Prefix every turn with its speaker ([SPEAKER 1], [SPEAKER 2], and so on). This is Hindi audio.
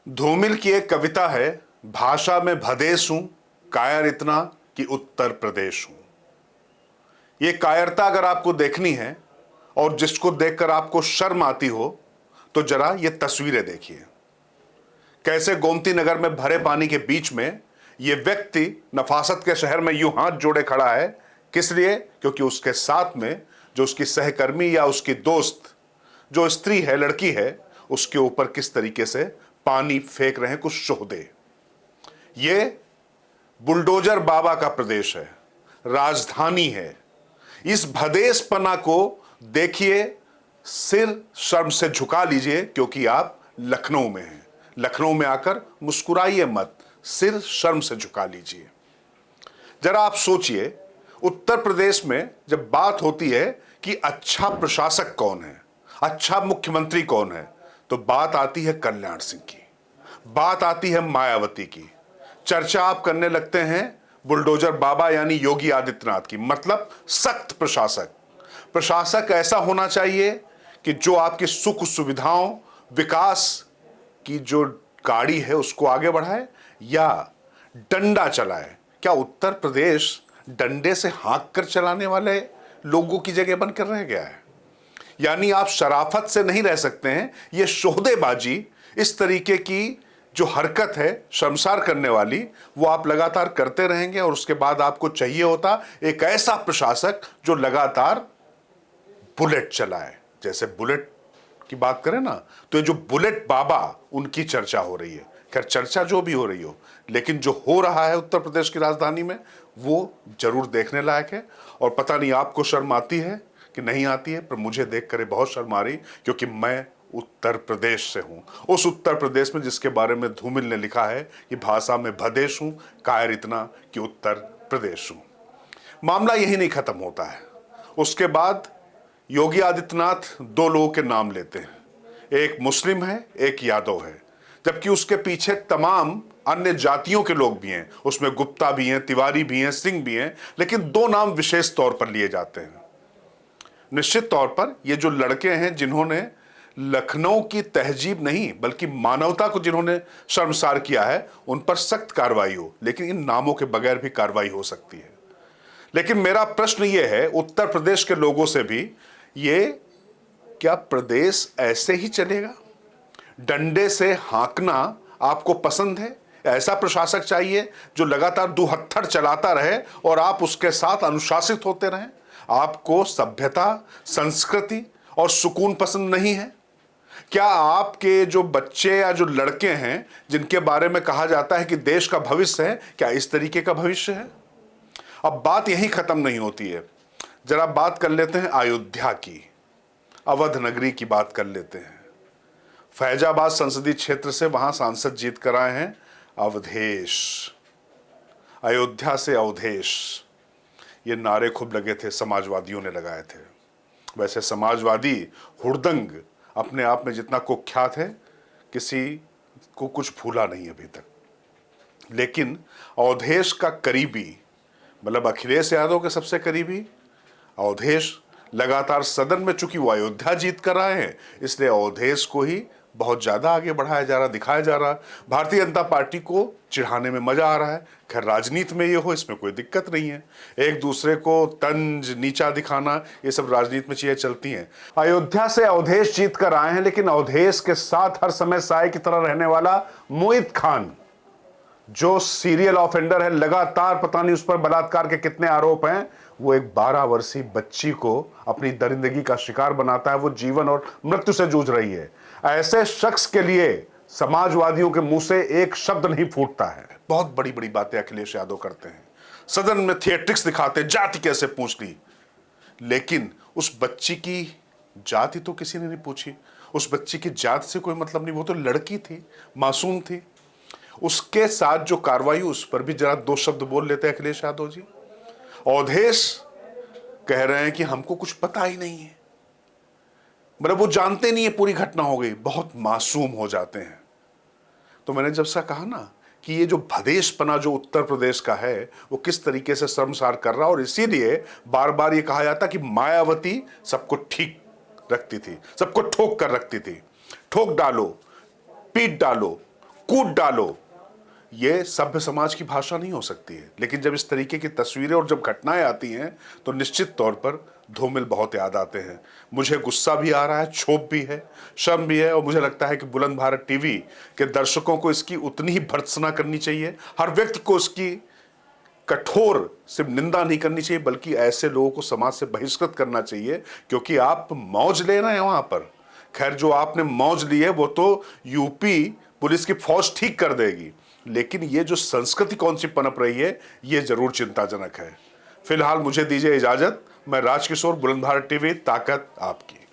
[SPEAKER 1] धूमिल की एक कविता है, भाषा में भदेश हूं, कायर इतना कि उत्तर प्रदेश हूं। ये कायरता अगर आपको देखनी है और जिसको देखकर आपको शर्म आती हो तो जरा ये तस्वीरें देखिए। कैसे गोमती नगर में भरे पानी के बीच में ये व्यक्ति नफासत के शहर में यूं हाथ जोड़े खड़ा है। किस लिए? क्योंकि उसके साथ में जो उसकी सहकर्मी या उसकी दोस्त जो स्त्री है, लड़की है, उसके ऊपर किस तरीके से पानी फेंक रहे हैं कुछ शोहदे। ये बुलडोजर बाबा का प्रदेश है, राजधानी है। इस भदेशपना को देखिए, सिर शर्म से झुका लीजिए क्योंकि आप लखनऊ में हैं। लखनऊ में आकर मुस्कुराइए मत, सिर शर्म से झुका लीजिए। जरा आप सोचिए, उत्तर प्रदेश में जब बात होती है कि अच्छा प्रशासक कौन है, अच्छा मुख्यमंत्री कौन है, तो बात आती है कल्याण सिंह की, बात आती है मायावती की। चर्चा आप करने लगते हैं बुलडोजर बाबा यानी योगी आदित्यनाथ की। मतलब सख्त प्रशासक। प्रशासक ऐसा होना चाहिए कि जो आपकी सुख सुविधाओं, विकास की जो गाड़ी है उसको आगे बढ़ाए या डंडा चलाए। क्या उत्तर प्रदेश डंडे से हाँक कर चलाने वाले लोगों की जगह बनकर रह गया है? यानी आप शराफत से नहीं रह सकते हैं। ये शोहदेबाजी, इस तरीके की जो हरकत है शर्मसार करने वाली, वो आप लगातार करते रहेंगे और उसके बाद आपको चाहिए होता एक ऐसा प्रशासक जो लगातार बुलेट चलाए। जैसे बुलेट की बात करें ना, तो ये जो बुलेट बाबा, उनकी चर्चा हो रही है। खैर, चर्चा जो भी हो रही हो, लेकिन जो हो रहा है उत्तर प्रदेश की राजधानी में वो जरूर देखने लायक है। और पता नहीं आपको शर्म आती है कि नहीं आती है, पर मुझे देखकर बहुत शर्म आ रही, क्योंकि मैं उत्तर प्रदेश से हूं। उस उत्तर प्रदेश में जिसके बारे में धूमिल ने लिखा है कि भाषा में भदेश हूं, कायर इतना कि उत्तर प्रदेश हूं। मामला यही नहीं खत्म होता है। उसके बाद योगी आदित्यनाथ दो लोगों के नाम लेते हैं, एक मुस्लिम है, एक यादव है, जबकि उसके पीछे तमाम अन्य जातियों के लोग भी हैं। उसमें गुप्ता भी हैं, तिवारी भी हैं, सिंह भी हैं, लेकिन दो नाम विशेष तौर पर लिए जाते हैं। निश्चित तौर पर ये जो लड़के हैं जिन्होंने लखनऊ की तहजीब नहीं बल्कि मानवता को जिन्होंने शर्मसार किया है, उन पर सख्त कार्रवाई हो, लेकिन इन नामों के बगैर भी कार्रवाई हो सकती है। लेकिन मेरा प्रश्न ये है उत्तर प्रदेश के लोगों से भी, ये क्या प्रदेश ऐसे ही चलेगा? डंडे से हाँकना आपको पसंद है? ऐसा प्रशासक चाहिए जो लगातार दुहत्थड़ चलाता रहे और आप उसके साथ अनुशासित होते रहें? आपको सभ्यता, संस्कृति और सुकून पसंद नहीं है? क्या आपके जो बच्चे या जो लड़के हैं जिनके बारे में कहा जाता है कि देश का भविष्य है, क्या इस तरीके का भविष्य है? अब बात यहीं खत्म नहीं होती है। जरा बात कर लेते हैं अयोध्या की, अवध नगरी की बात कर लेते हैं। फैजाबाद संसदीय क्षेत्र से वहां सांसद जीत कर आए हैं अवधेश। अयोध्या से अवधेश, ये नारे खूब लगे थे, समाजवादियों ने लगाए थे। वैसे समाजवादी हुड़दंग अपने आप में जितना कुख्यात है, किसी को कुछ भूला नहीं अभी तक। लेकिन अवधेश का करीबी, मतलब अखिलेश यादव के सबसे करीबी अवधेश, लगातार सदन में, चूंकि वो अयोध्या जीत कर आए हैं, इसलिए अवधेश को ही बहुत ज्यादा आगे बढ़ाया जा रहा, दिखाया जा रहा। भारतीय जनता पार्टी को चिढ़ाने में मजा आ रहा है। खैर, राजनीति में ये हो, इसमें कोई दिक्कत नहीं है। एक दूसरे को तंज नीचा दिखाना, ये सब राजनीति में चीजें चलती हैं। अयोध्या से अवधेश जीत कर आए हैं, लेकिन अवधेश के साथ हर समय साए की तरह रहने वाला मोहित खान, जो सीरियल ऑफेंडर है, लगातार पता नहीं उस पर बलात्कार के कितने आरोप हैं, वो एक 12 वर्षीय बच्ची को अपनी दरिंदगी का शिकार बनाता है। वो जीवन और मृत्यु से जूझ रही है। ऐसे शख्स के लिए समाजवादियों के मुंह से एक शब्द नहीं फूटता है। बहुत बड़ी बड़ी बातें अखिलेश यादव करते हैं, सदन में थिएट्रिक्स दिखाते, जाति कैसे पूछ ली, लेकिन उस बच्ची की जाति तो किसी ने नहीं पूछी। उस बच्ची की जाति से कोई मतलब नहीं, वो तो लड़की थी, मासूम थी। उसके साथ जो कार्रवाई, उस पर भी जरा दो शब्द बोल लेते हैं अखिलेश यादव जी। अवधेश कह रहे हैं कि हमको कुछ पता ही नहीं है, मतलब वो जानते नहीं है पूरी घटना हो गई, बहुत मासूम हो जाते हैं। तो मैंने जब सा कहा ना कि ये जो भदेशपना जो उत्तर प्रदेश का है, वो किस तरीके से शर्मसार कर रहा, और इसीलिए बार बार ये कहा जाता कि मायावती सबको ठीक रखती थी, सबको ठोक कर रखती थी। ठोक डालो, पीट डालो, कूट डालो, ये सभ्य समाज की भाषा नहीं हो सकती है। लेकिन जब इस तरीके की तस्वीरें और जब घटनाएं आती हैं तो निश्चित तौर पर धूमिल बहुत याद आते हैं। मुझे गुस्सा भी आ रहा है, क्षोभ भी है, शर्म भी है, और मुझे लगता है कि बुलंद भारत टीवी के दर्शकों को इसकी उतनी ही भर्त्सना करनी चाहिए। हर व्यक्ति को इसकी कठोर सिर्फ निंदा नहीं करनी चाहिए, बल्कि ऐसे लोगों को समाज से बहिष्कृत करना चाहिए, क्योंकि आप मौज ले रहे हैं वहां पर। खैर, जो आपने मौज ली है वो तो यूपी पुलिस की फौज ठीक कर देगी, लेकिन ये जो संस्कृति कौन सी पनप रही है, ये जरूर चिंताजनक है। फिलहाल मुझे दीजिए इजाजत। मैं राजकिशोर, बुलंद भारत टीवी, ताकत आपकी।